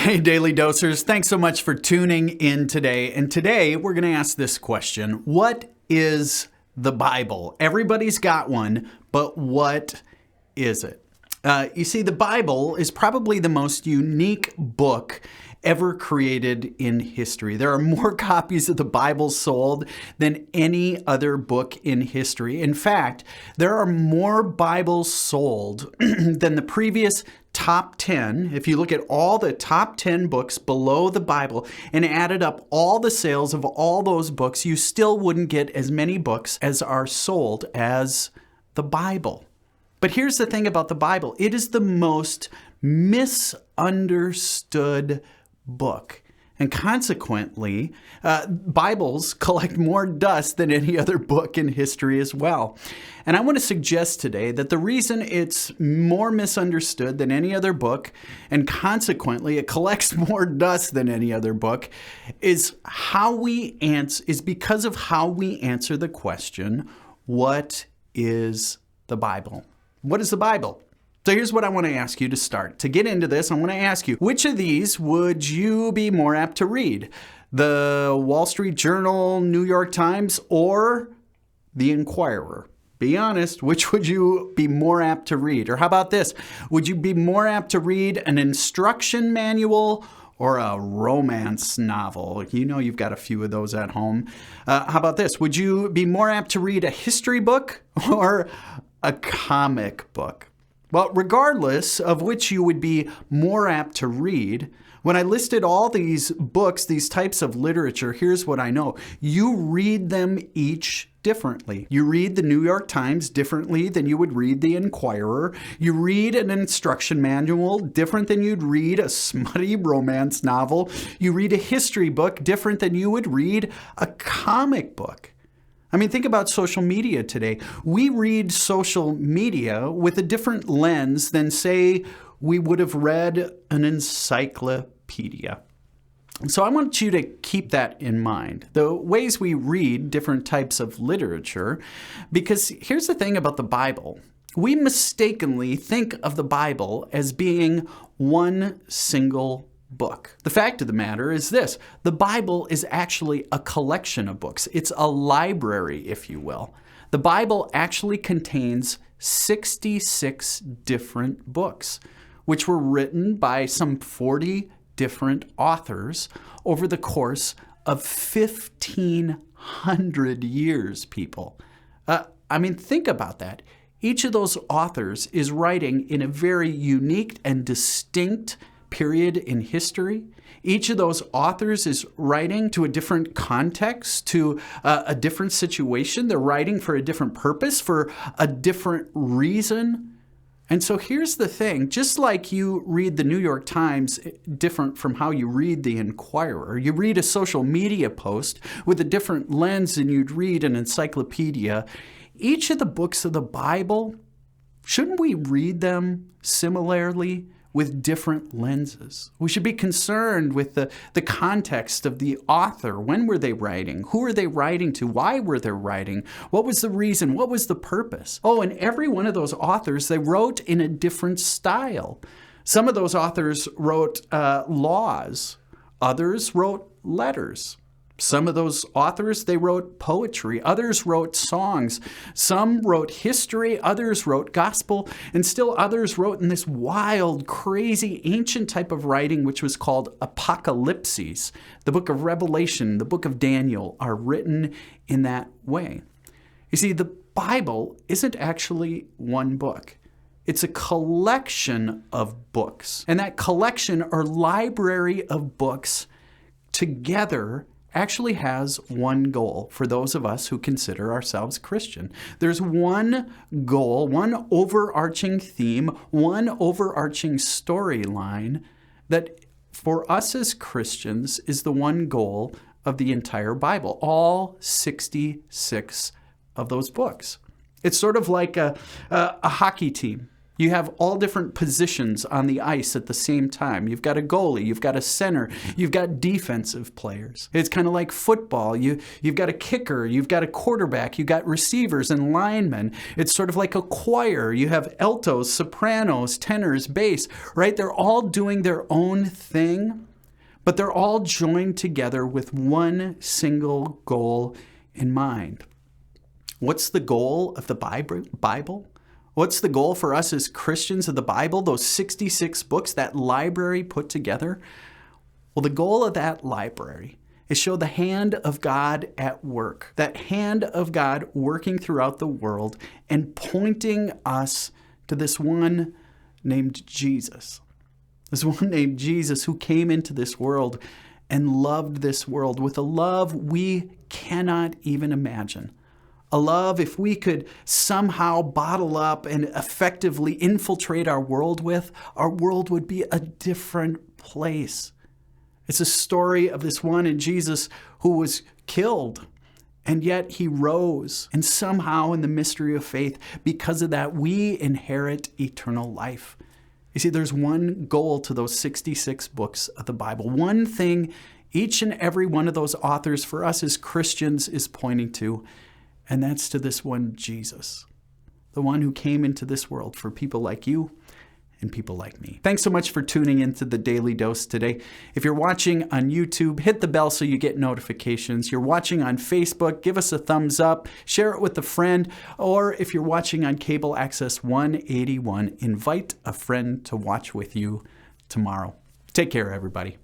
Hey, Daily Dosers. Thanks so much for tuning in today. And today we're going to ask this question. What is the Bible? Everybody's got one, but what is it? You see, the Bible is probably the most unique book ever created in history. There are more copies of the Bible sold than any other book in history. In fact, there are more Bibles sold than the previous top 10. If you look at all the top 10 books below the Bible and added up all the sales of all those books, you still wouldn't get as many books as are sold as the Bible. But here's the thing about the Bible. It is the most misunderstood book. And consequently, Bibles collect more dust than any other book in history as well. And I want to suggest today that the reason it's more misunderstood than any other book, and consequently it collects more dust than any other book, is because of how we answer the question, what is the Bible? What is the Bible? So here's what I want to ask you to start. To get into this, I want to ask you, which of these would you be more apt to read? The Wall Street Journal, New York Times, or the Inquirer? Be honest, which would you be more apt to read? Or how about this? Would you be more apt to read an instruction manual or a romance novel? You know you've got a few of those at home. How about this? Would you be more apt to read a history book or a comic book? Well, regardless of which you would be more apt to read, when I listed all these books, these types of literature, here's what I know. You read them each differently. You read the New York Times differently than you would read the Inquirer. You read an instruction manual different than you'd read a smutty romance novel. You read a history book different than you would read a comic book. I mean, think about social media today. We read social media with a different lens than, say, we would have read an encyclopedia. So I want you to keep that in mind, the ways we read different types of literature, because here's the thing about the Bible. We mistakenly think of the Bible as being one single book. The fact of the matter is this: the Bible is actually a collection of books. It's a library, if you will. The Bible actually contains 66 different books, which were written by some 40 different authors over the course of 1,500 years, people. Think about that. Each of those authors is writing in a very unique and distinct period in history. Each of those authors is writing to a different context, to a different situation. They're writing for a different purpose, for a different reason. And so here's the thing. Just like you read the New York Times different from how you read the Inquirer, you read a social media post with a different lens than you'd read an encyclopedia, each of the books of the Bible, shouldn't we read them similarly with different lenses? We should be concerned with the context of the author. When were they writing? Who are they writing to? Why were they writing? What was the reason? What was the purpose? Oh, and every one of those authors, they wrote in a different style. Some of those authors wrote laws. Others wrote letters. Some of those authors, they wrote poetry. Others wrote songs. Some wrote history. Others wrote gospel. And still others wrote in this wild, crazy, ancient type of writing, which was called apocalypses. The book of Revelation, the book of Daniel are written in that way. You see, the Bible isn't actually one book. It's a collection of books. And that collection or library of books together actually has one goal for those of us who consider ourselves Christian. There's one goal, one overarching theme, one overarching storyline that for us as Christians is the one goal of the entire Bible, all 66 of those books. It's sort of like a hockey team. You have all different positions on the ice at the same time. You've got a goalie, you've got a center, you've got defensive players. It's kind of like football. You've got a kicker, you've got a quarterback, you've got receivers and linemen. It's sort of like a choir. You have altos, sopranos, tenors, bass, right? They're all doing their own thing, but they're all joined together with one single goal in mind. What's the goal of the Bible? What's the goal for us as Christians of the Bible, those 66 books, that library put together? Well, the goal of that library is show the hand of God at work, that hand of God working throughout the world and pointing us to this one named Jesus. This one named Jesus who came into this world and loved this world with a love we cannot even imagine. A love, if we could somehow bottle up and effectively infiltrate our world with, our world would be a different place. It's a story of this one in Jesus who was killed, and yet he rose. And somehow in the mystery of faith, because of that, we inherit eternal life. You see, there's one goal to those 66 books of the Bible. One thing each and every one of those authors for us as Christians is pointing to, and that's to this one Jesus, the one who came into this world for people like you and people like me. Thanks so much for tuning into the Daily Dose today. If you're watching on YouTube, hit the bell so you get notifications. You're watching on Facebook, give us a thumbs up, share it with a friend, or if you're watching on Cable Access 181, invite a friend to watch with you tomorrow. Take care, everybody.